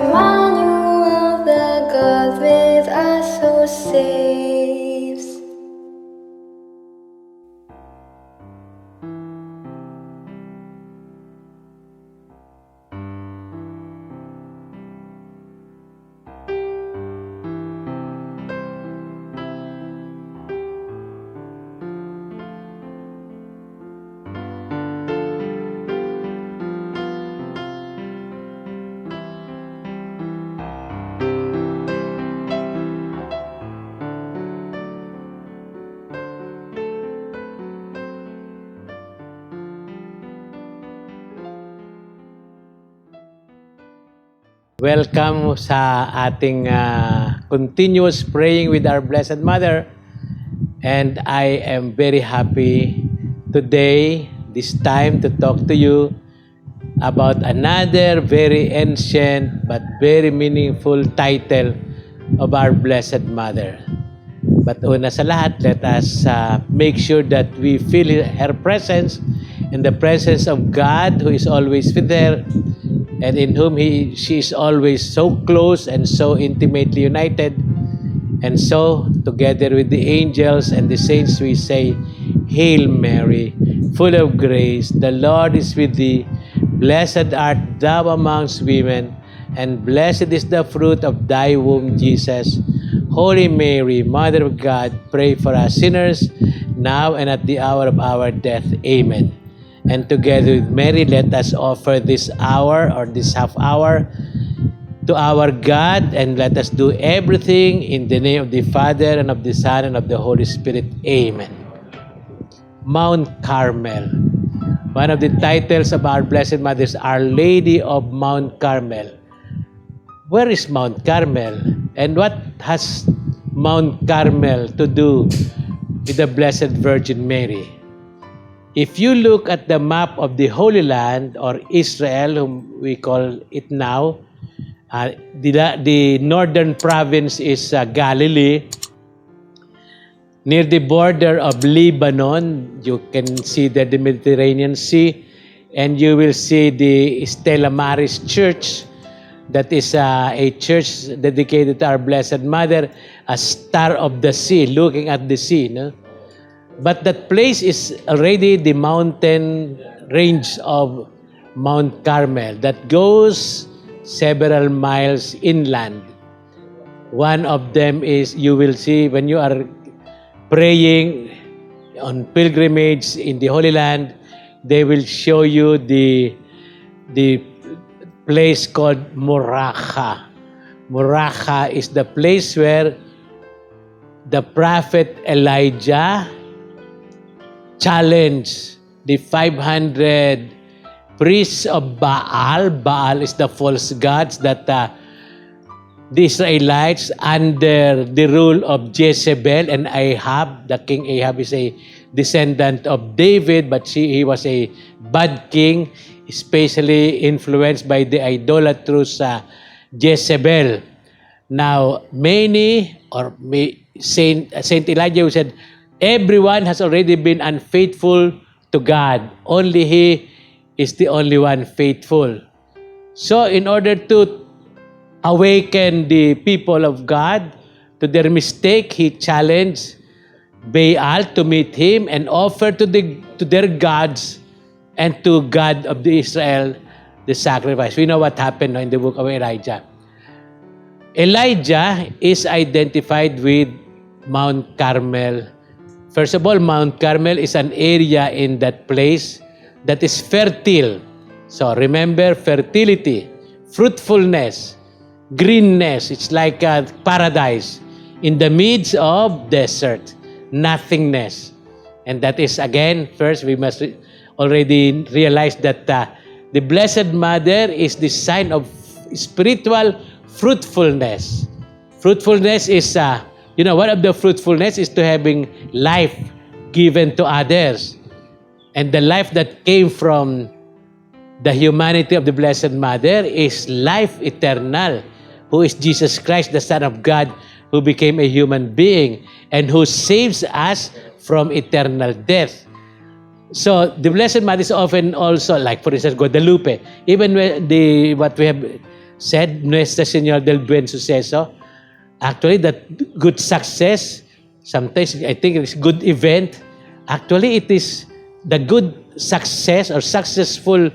Emmanuel, the God with us who saves. Welcome sa ating continuous praying with our Blessed Mother. And I am very happy today, this time, to talk to you about another very ancient but very meaningful title of our Blessed Mother. But una sa lahat, let us make sure that we feel her presence and the presence of God who is always with her and in whom she is always so close and so intimately united. And so, together with the angels and the saints, we say, Hail Mary, full of grace, the Lord is with thee. Blessed art thou amongst women, and blessed is the fruit of thy womb, Jesus. Holy Mary, Mother of God, pray for us sinners, now and at the hour of our death. Amen. And together with Mary, let us offer this hour or this half hour to our God, and let us do everything in the name of the Father, and of the Son, and of the Holy Spirit. Amen. Mount Carmel. One of the titles of our Blessed Mother is Our Lady of Mount Carmel. Where is Mount Carmel? And what has Mount Carmel to do with the Blessed Virgin Mary? If you look at the map of the Holy Land, or Israel, whom we call it now, the northern province is Galilee. Near the border of Lebanon, you can see the Mediterranean Sea, and you will see the Stella Maris Church. That is a church dedicated to our Blessed Mother, a star of the sea, looking at the sea. No? But that place is already the mountain range of Mount Carmel that goes several miles inland. One of them is, you will see when you are praying on pilgrimage in the Holy Land, they will show you the place called Moracha. Moracha is the place where the prophet Elijah challenged the 500 priests of Baal. Baal is the false gods that the Israelites, under the rule of Jezebel and Ahab, the king Ahab is a descendant of David, but he was a bad king, especially influenced by the idolatrous Jezebel. Now, Saint Elijah said, everyone has already been unfaithful to God. Only he is the only one faithful. So, in order to awaken the people of God to their mistake, he challenged Baal to meet him and offer to their gods and to God of the Israel the sacrifice. We know what happened in the book of Elijah. Elijah is identified with Mount Carmel. First of all, Mount Carmel is an area in that place that is fertile. So remember, fertility, fruitfulness, greenness. It's like a paradise in the midst of desert, nothingness. And that is, again, first we must already realize that the Blessed Mother is the sign of spiritual fruitfulness. Fruitfulness is, one of the fruitfulness is to having life given to others. And the life that came from the humanity of the Blessed Mother is life eternal, who is Jesus Christ, the Son of God, who became a human being and who saves us from eternal death. So the Blessed Mother is often also, like for instance, Guadalupe. Even what we have said, Nuestra Señora del Buen Suceso. Actually, that good success, sometimes I think it is good event. Actually, it is the good success or successful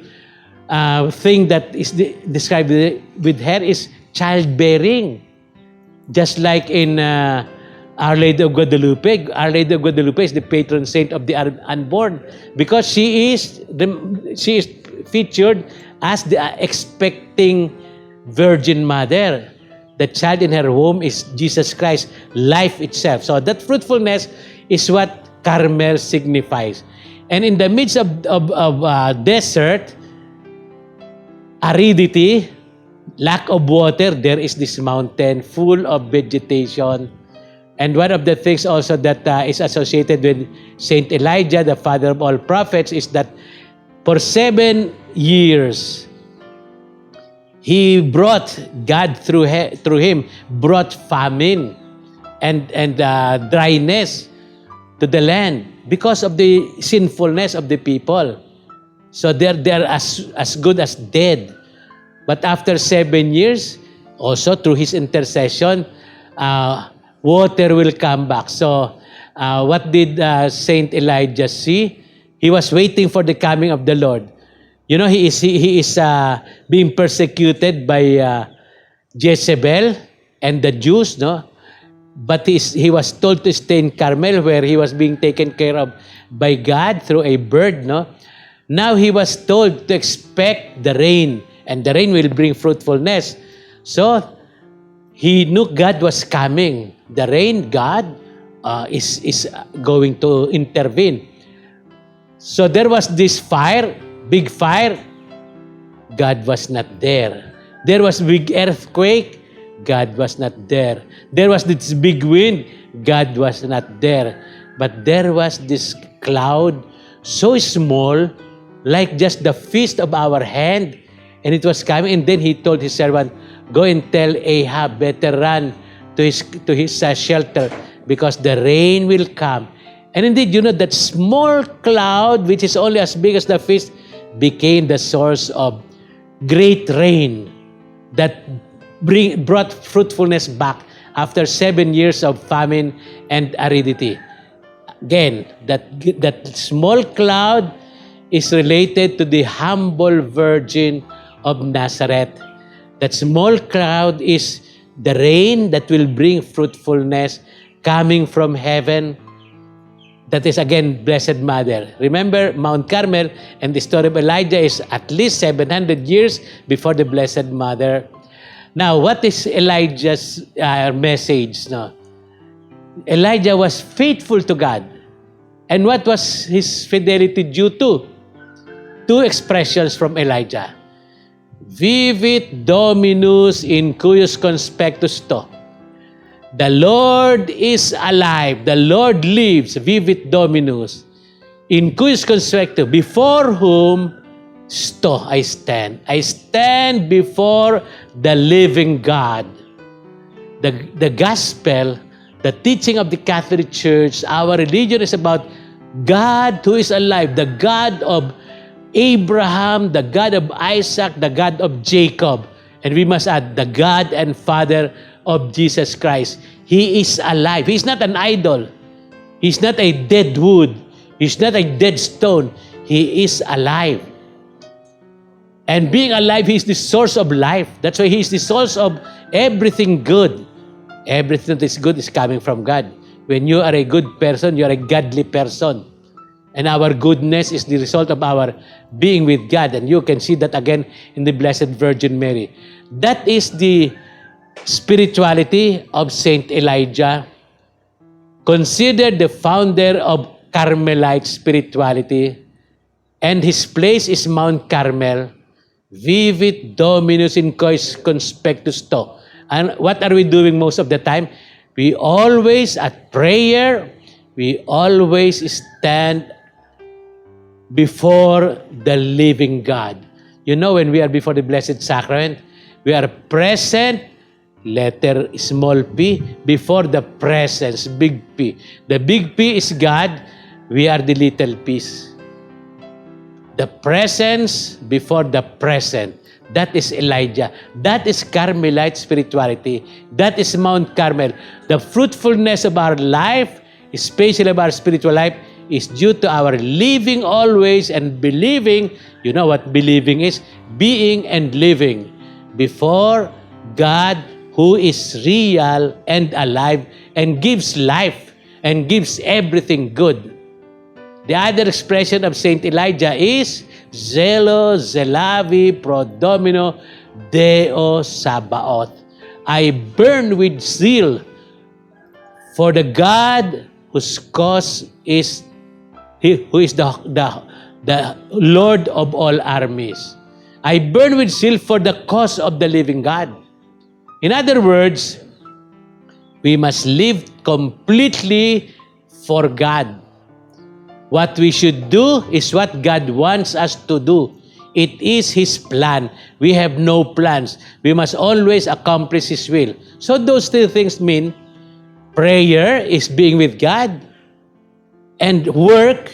thing that is described with her is childbearing. Just like in Our Lady of Guadalupe. Our Lady of Guadalupe is the patron saint of the unborn because she is featured as the expecting Virgin Mother. The child in her womb is Jesus Christ, life itself. So that fruitfulness is what Carmel signifies. And in the midst of desert, aridity, lack of water, there is this mountain full of vegetation. And one of the things also that is associated with Saint Elijah, the father of all prophets, is that for 7 years, God through him brought famine and dryness to the land because of the sinfulness of the people. So they're as good as dead. But after 7 years, also through his intercession, water will come back. So what did Saint Elijah see? He was waiting for the coming of the Lord. You know, he is being persecuted by Jezebel and the Jews, no? But he was told to stay in Carmel where he was being taken care of by God through a bird, no? Now he was told to expect the rain, and the rain will bring fruitfulness. So he knew God was coming. The rain, God is going to intervene. So there was this fire, big fire. God was not there. There was big earthquake. God was not there. There was this big wind. God was not there. But there was this cloud, so small, like just the fist of our hand. And it was coming. And then he told his servant, go and tell Ahab, better run to his shelter because the rain will come. And indeed, you know, that small cloud, which is only as big as the fist, became the source of great rain that brought fruitfulness back after 7 years of famine and aridity. Again, that small cloud is related to the humble Virgin of Nazareth. That small cloud is the rain that will bring fruitfulness coming from heaven. That is again Blessed Mother. Remember, Mount Carmel and the story of Elijah is at least 700 years before the Blessed Mother. Now, what is Elijah's message? No? Elijah was faithful to God. And what was his fidelity due to? Two expressions from Elijah. Vivit Dominus in cuius conspectus to. The Lord is alive. The Lord lives. Vivit Dominus. In cuius conspectus, before whom I stand. I stand before the living God. The gospel, the teaching of the Catholic Church, our religion is about God who is alive, the God of Abraham, the God of Isaac, the God of Jacob. And we must add, the God and Father of Jesus Christ. He is alive. He's not an idol. He's not a dead wood. He's not a dead stone. He is alive. And being alive, He is the source of life. That's why He is the source of everything good. Everything that is good is coming from God. When you are a good person, you are a godly person. And our goodness is the result of our being with God. And you can see that again in the Blessed Virgin Mary. That is the spirituality of Saint Elijah, considered the founder of Carmelite spirituality. And his place is Mount Carmel. Vivit Dominus in cois conspectus to. And what are we doing most of the time? We always, at prayer, we always stand before the living God. You know, when we are before the Blessed Sacrament, we are present, letter small p, before the presence, big P. The big P is God, we are the little p's. The presence before the present. That is Elijah. That is Carmelite spirituality. That is Mount Carmel. The fruitfulness of our life, especially of our spiritual life, is due to our living always and believing. You know what believing is? Being and living before God, who is real and alive and gives life and gives everything good. The other expression of Saint Elijah is Zelo, Zelavi, Prodomino, Deo, Sabaoth. I burn with zeal for the God whose cause is who is the Lord of all armies. I burn with zeal for the cause of the living God. In other words, we must live completely for God. What we should do is what God wants us to do. It is His plan. We have no plans. We must always accomplish His will. So those two things mean prayer is being with God, and work,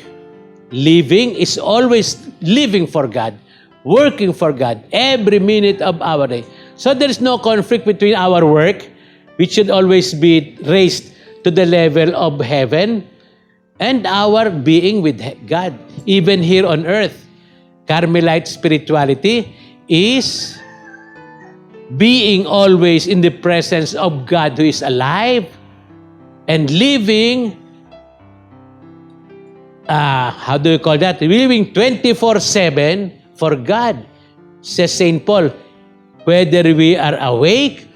living, is always living for God, working for God every minute of our day. So there is no conflict between our work, which should always be raised to the level of heaven, and our being with God, even here on earth. Carmelite spirituality is being always in the presence of God who is alive and living, how do you call that? Living 24/7 for God. Says St. Paul, whether we are awake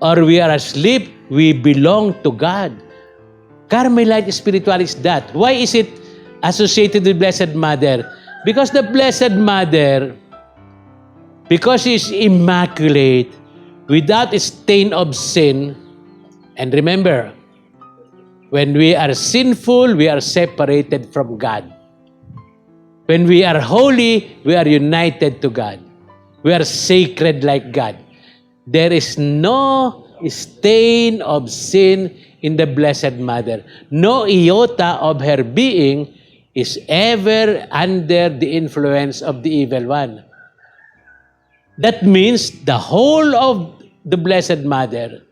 or we are asleep, we belong to God. Carmelite spirituality is that. Why is it associated with Blessed Mother? Because the Blessed Mother, because she is immaculate, without a stain of sin, and remember, when we are sinful, we are separated from God. When we are holy, we are united to God. We are sacred like God. There is no stain of sin in the Blessed Mother. No iota of her being is ever under the influence of the evil one. That means the whole of the Blessed Mother,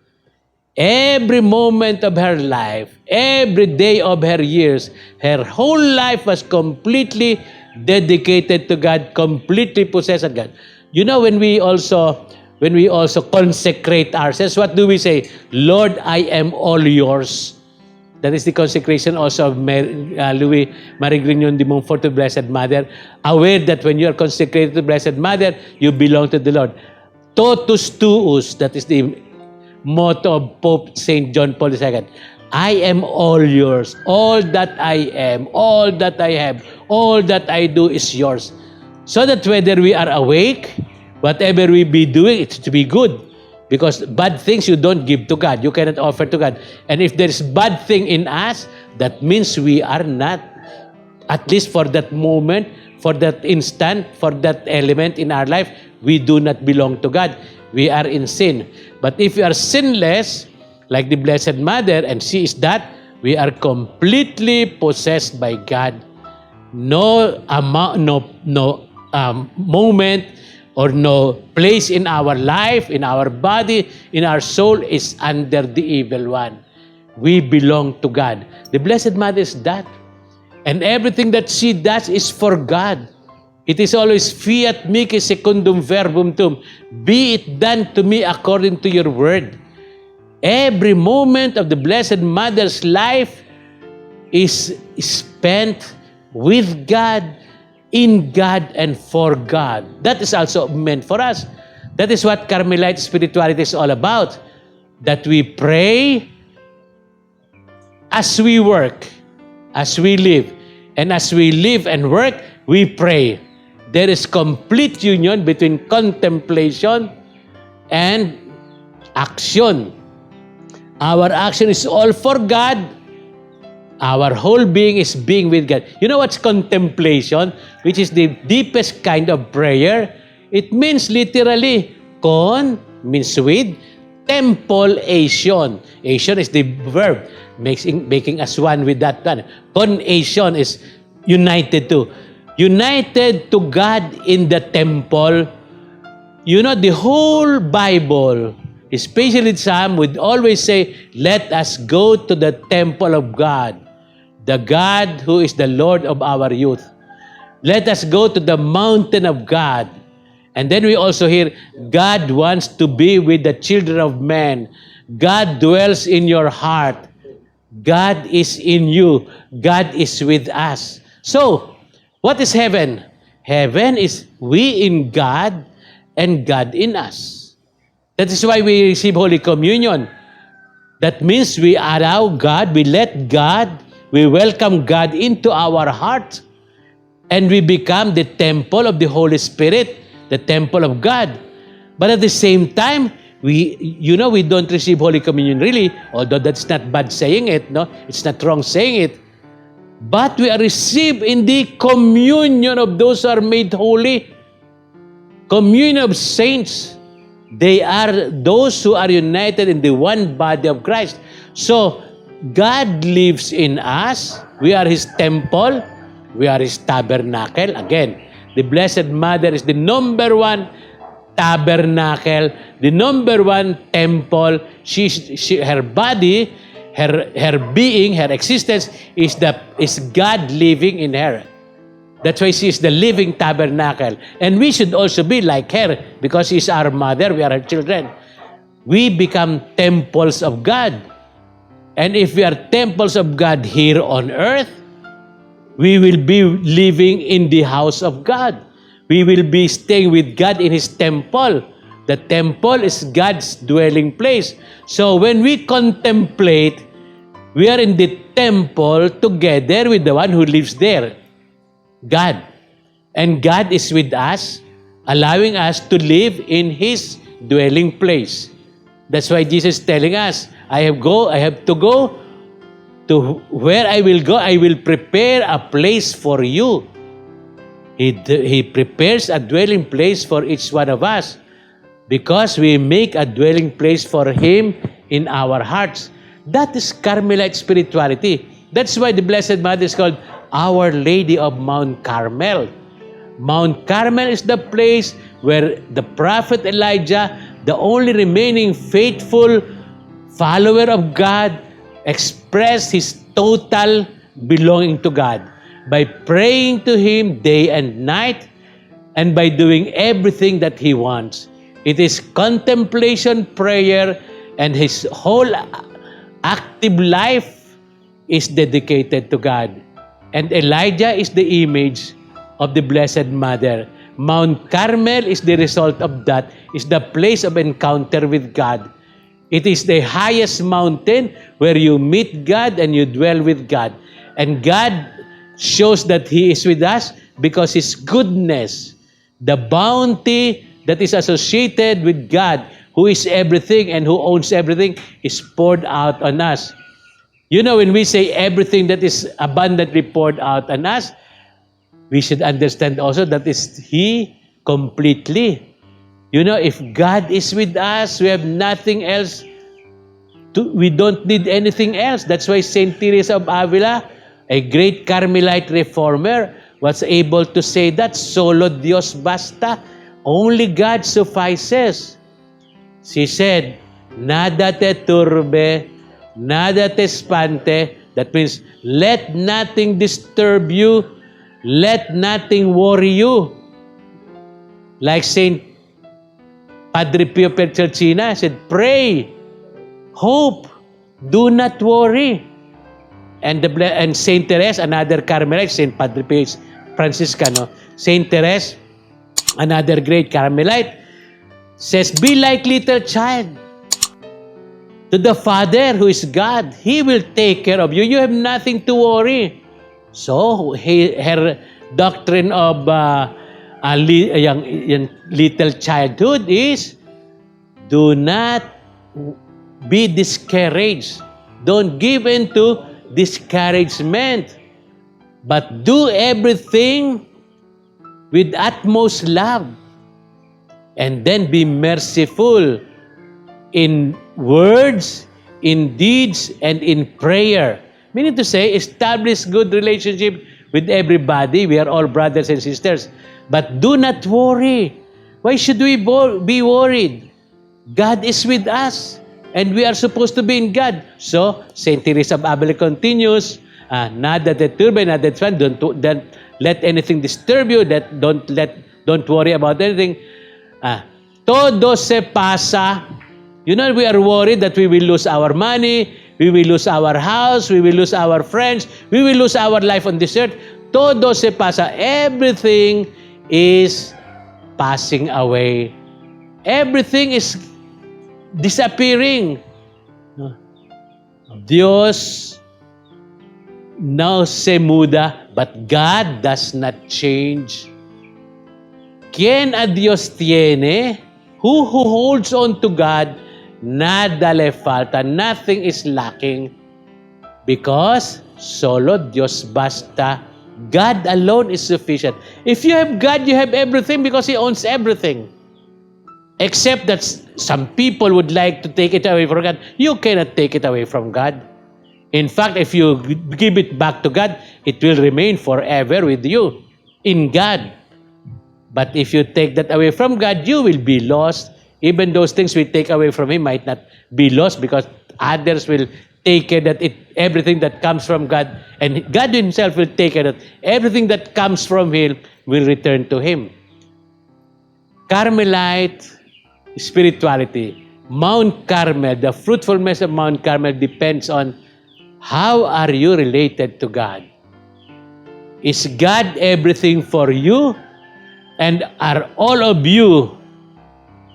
every moment of her life, every day of her years, her whole life was completely dedicated to God, completely possessed of God. You know, when we also consecrate ourselves, what do we say? Lord, I am all yours. That is the consecration also of Louis Marie Grignon de Montfort to Blessed Mother, aware that when you are consecrated to Blessed Mother, you belong to the Lord. Totus tuus, that is the motto of Pope St. John Paul II. I am all yours. All that I am, all that I have, all that I do is yours. So that whether we are awake, whatever we be doing, it's to be good. Because bad things you don't give to God. You cannot offer to God. And if there is bad thing in us, that means we are not, at least for that moment, for that instant, for that element in our life, we do not belong to God. We are in sin. But if we are sinless, like the Blessed Mother, and she is that, we are completely possessed by God. No moment or no place in our life, in our body, in our soul is under the evil one. We belong to God. The Blessed Mother is that. And everything that she does is for God. It is always fiat mihi secundum verbum tuum. Be it done to me according to your word. Every moment of the Blessed Mother's life is spent with God, in God, and for God. That is also meant for us. That is what Carmelite spirituality is all about. That we pray as we work, as we live. And as we live and work, we pray. There is complete union between contemplation and action. Our action is all for God. Our whole being is being with God. You know what's contemplation? Which is the deepest kind of prayer. It means literally, con means with, templation. Ation is the verb, making us one with that one. Conation is united to. United to God in the temple You know, the whole Bible, especially Psalm, would always say, let us go to the temple of God, the God who is the Lord of our youth. Let us go to the mountain of God. And then we also hear, God wants to be with the children of men. God dwells in your heart. God is in you. God is with us. So, what is heaven? Heaven is we in God and God in us. That is why we receive Holy Communion. That means we allow God, we let God, we welcome God into our heart, and we become the temple of the Holy Spirit, the temple of God. But at the same time, we don't receive Holy Communion really, although that's not bad saying it, no? It's not wrong saying it. But we are received in the communion of those who are made holy. Communion of saints. They are those who are united in the one body of Christ. So, God lives in us. We are His temple. We are His tabernacle. Again, the Blessed Mother is the number one tabernacle, the number one temple. Her body, her being, her existence is God living in her. That's why she is the living tabernacle. And we should also be like her because she is our mother, we are her children. We become temples of God. And if we are temples of God here on earth, we will be living in the house of God. We will be staying with God in His temple. The temple is God's dwelling place. So when we contemplate, we are in the temple together with the one who lives there, God. And God is with us, allowing us to live in His dwelling place. That's why Jesus is telling us, I have to go to where I will go. I will prepare a place for you. He prepares a dwelling place for each one of us because we make a dwelling place for Him in our hearts. That is Carmelite spirituality. That's why the Blessed Mother is called Our Lady of Mount Carmel. Mount Carmel is the place where the prophet Elijah, the only remaining faithful follower of God, expressed his total belonging to God by praying to Him day and night and by doing everything that He wants. It is contemplation, prayer, and his whole active life is dedicated to God. And Elijah is the image of the Blessed Mother. Mount Carmel is the result of that, is the place of encounter with God. It is the highest mountain where you meet God and you dwell with God. And God shows that He is with us because His goodness, the bounty that is associated with God, who is everything and who owns everything, is poured out on us. You know, when we say everything that is abundantly poured out on us, we should understand also that is He completely. You know, if God is with us, we have nothing else. We don't need anything else. That's why Saint Teresa of Avila, a great Carmelite reformer, was able to say that solo Dios basta. Only God suffices. She said, nada te turbe, nada te espante. That means, let nothing disturb you, let nothing worry you. Like Saint Padre Pio Pietrelcina said, pray, hope, do not worry. And Saint Therese, another Carmelite, Saint Padre Pio Franciscano, Saint Therese, another great Carmelite, says, be like little child to the Father who is God. He will take care of you. You have nothing to worry. So, her doctrine of young little childhood is, do not be discouraged. Don't give in to discouragement, but do everything with utmost love. And then be merciful in words, in deeds, and in prayer. Meaning to say, establish good relationship with everybody. We are all brothers and sisters. But do not worry. Why should we be worried? God is with us, and we are supposed to be in God. So, Saint Teresa of Avila continues, nada te turbe, nada te fan, don't let anything disturb you, don't worry about anything. Todo se pasa. You know, we are worried that we will lose our money, we will lose our house, we will lose our friends, we will lose our life on this earth. Todo se pasa. Everything is passing away. Everything is disappearing. Dios no se muda, but God does not change. Quien a Dios tiene, who holds on to God, nada le falta, nothing is lacking, because solo Dios basta. God alone is sufficient. If you have God, you have everything because He owns everything. Except that some people would like to take it away from God. You cannot take it away from God. In fact, if you give it back to God, it will remain forever with you in God. But if you take that away from God, you will be lost. Even those things we take away from Him might not be lost because others will take care that everything that comes from God, and God Himself will take care that everything that comes from Him will return to Him. Carmelite spirituality. Mount Carmel, the fruitfulness of Mount Carmel depends on how are you related to God. Is God everything for you? And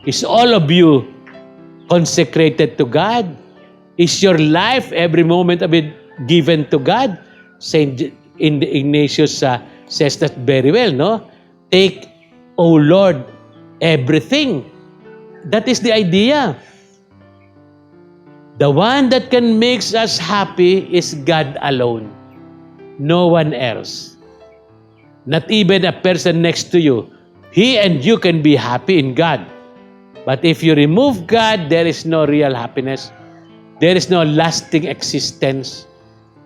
is all of you consecrated to God? Is your life, every moment of it, given to God? Saint Ignatius says that very well, no? Take, O Lord, everything. That is the idea. The one that can make us happy is God alone. No one else. Not even a person next to you. He and you can be happy in God. But if you remove God, there is no real happiness. There is no lasting existence.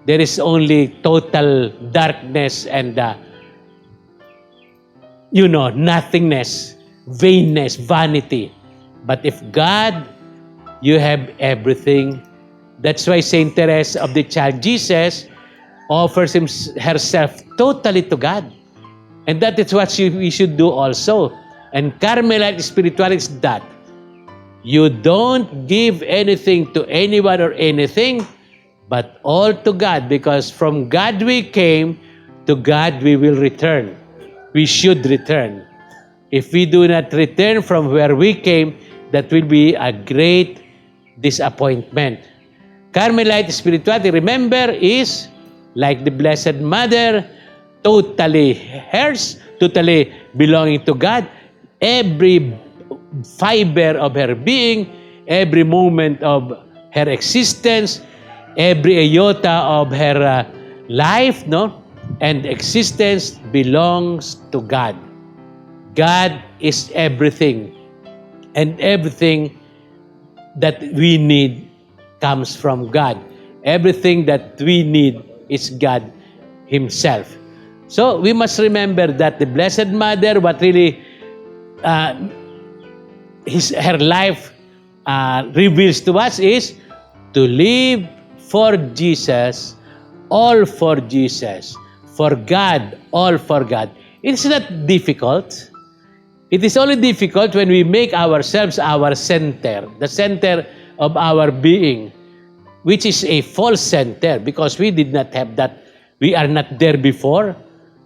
There is only total darkness and, nothingness, vainness, vanity. But if God, you have everything. That's why Saint Teresa of the Child Jesus offers herself totally to God. And that is what we should do also. And Carmelite spirituality is that. You don't give anything to anyone or anything, but all to God, because from God we came, to God we will return. We should return. If we do not return from where we came, that will be a great disappointment. Carmelite spirituality, remember, is like the Blessed Mother, totally hers, totally belonging to God. Every fiber of her being, every moment of her existence, every iota of her life, and existence belongs to God. God is everything, and everything that we need comes from God. Everything that we need is God Himself. So we must remember that the Blessed Mother, what really her life reveals to us is to live for Jesus, all for Jesus, for God, all for God. It's not difficult. It is only difficult when we make ourselves our center, the center of our being, which is a false center because we did not have that. We are not there before.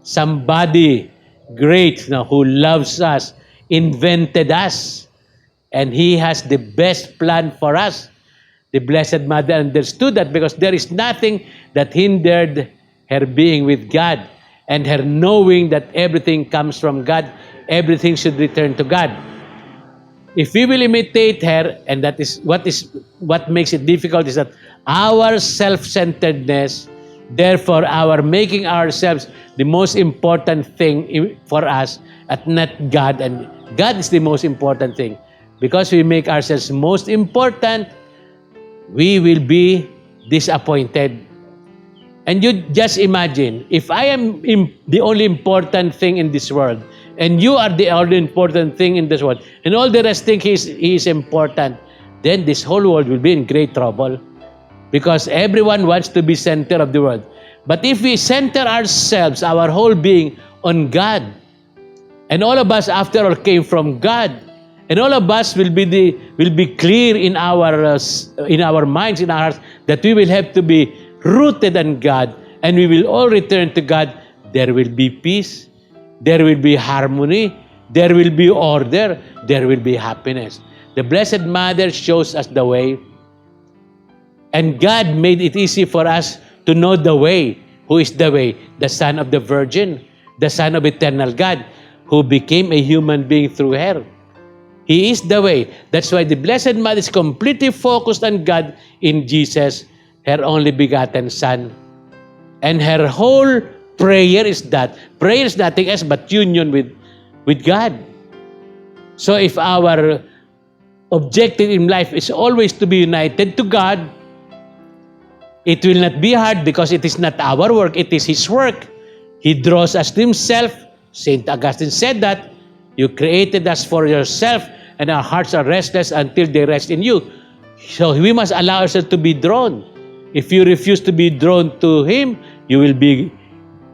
Somebody great who loves us invented us, and He has the best plan for us. The Blessed Mother understood that because there is nothing that hindered her being with God and her knowing that everything comes from God, everything should return to God. If we will imitate her, and that is what makes it difficult, is that our self-centeredness, therefore our making ourselves the most important thing for us, and not God, and God is the most important thing. Because we make ourselves most important, we will be disappointed. And you just imagine, if I am the only important thing in this world, and you are the only important thing in this world, and all the rest think he is important, then this whole world will be in great trouble. Because everyone wants to be center of the world. But if we center ourselves, our whole being, on God, and all of us after all came from God, and all of us will be clear in our minds, in our hearts, that we will have to be rooted in God, and we will all return to God. There will be peace, there will be harmony, there will be order, there will be happiness. The Blessed Mother shows us the way. And God made it easy for us to know the way. Who is the way? The Son of the Virgin, the Son of eternal God, who became a human being through her. He is the way. That's why the Blessed Mother is completely focused on God in Jesus, her only begotten Son. And her whole prayer is that. Prayer is nothing else but union with God. So if our objective in life is always to be united to God, it will not be hard because it is not our work, it is His work. He draws us to Himself. St. Augustine said that, you created us for yourself, and our hearts are restless until they rest in you. So we must allow ourselves to be drawn. If you refuse to be drawn to Him, you will be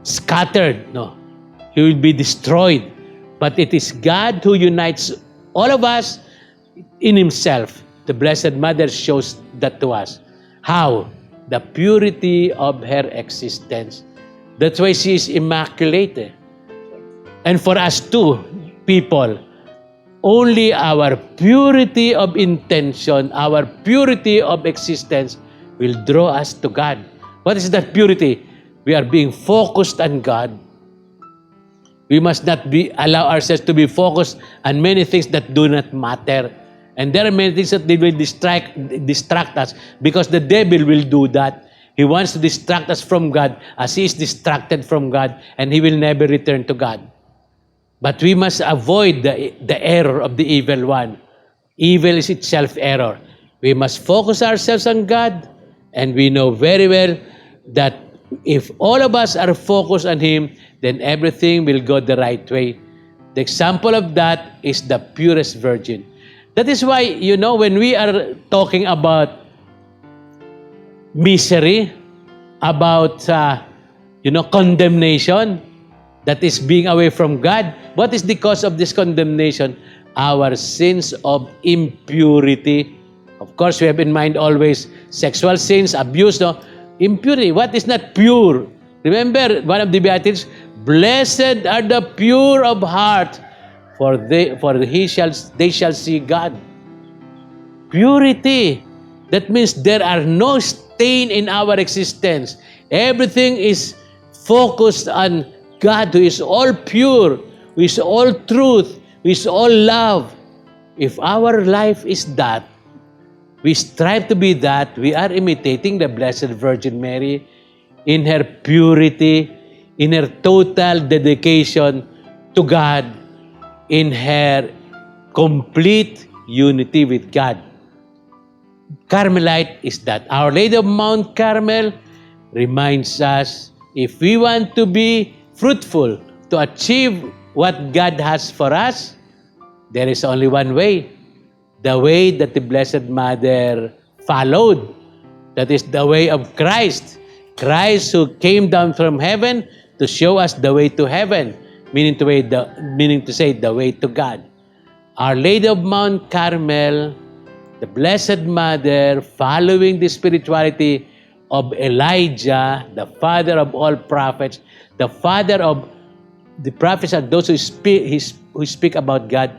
scattered. No, you will be destroyed. But it is God who unites all of us in Himself. The Blessed Mother shows that to us. How? The purity of her existence. That's why she is immaculate. And for us too, people, only our purity of intention, our purity of existence will draw us to God. What is that purity? We are being focused on God. We must not allow ourselves to be focused on many things that do not matter. And there are many things that they will distract us, because the devil will do that. He wants to distract us from God as he is distracted from God, and he will never return to God. But we must avoid the error of the evil one. Evil is itself error. We must focus ourselves on God, and we know very well that if all of us are focused on Him, then everything will go the right way. The example of that is the purest virgin. That is why, when we are talking about misery, about, condemnation, that is being away from God, what is the cause of this condemnation? Our sins of impurity. Of course, we have in mind always sexual sins, abuse, no? Impurity. What is not pure? Remember, one of the Beatitudes, blessed are the pure of heart, for they shall see God. Purity. That means there are no stain in our existence. Everything is focused on God, who is all pure, who is all truth, who is all love. If our life is that, we strive to be that, we are imitating the Blessed Virgin Mary in her purity, in her total dedication to God, in her complete unity with God. Carmelite is that. Our Lady of Mount Carmel reminds us, if we want to be fruitful, to achieve what God has for us, there is only one way. The way that the Blessed Mother followed. That is the way of Christ. Christ who came down from heaven to show us the way to heaven, meaning to say the way to God. Our Lady of Mount Carmel, the Blessed Mother, following the spirituality of Elijah, the father of all prophets, the father of the prophets are those who speak about God.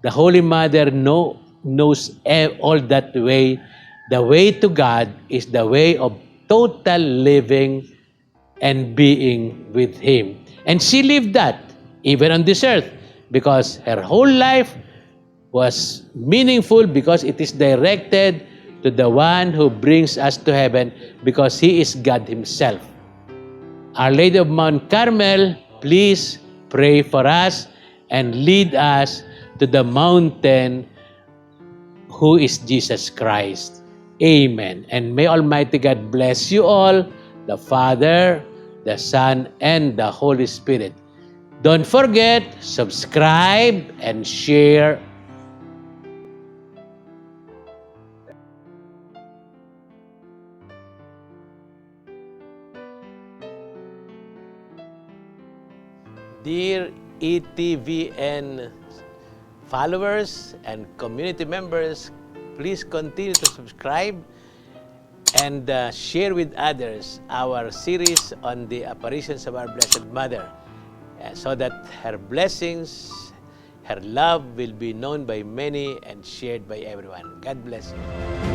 The Holy Mother knows all that way. The way to God is the way of total living and being with Him. And she lived that even on this earth, because her whole life was meaningful, because it is directed to the one who brings us to heaven, because He is God Himself. Our Lady of Mount Carmel, please pray for us and lead us to the mountain who is Jesus Christ. Amen. And may Almighty God bless you all, the Father, the Son, and the Holy Spirit. Don't forget, subscribe and share. Dear ETVN followers and community members, please continue to subscribe and share with others our series on the apparitions of our Blessed Mother, so that her blessings, her love will be known by many and shared by everyone. God bless you.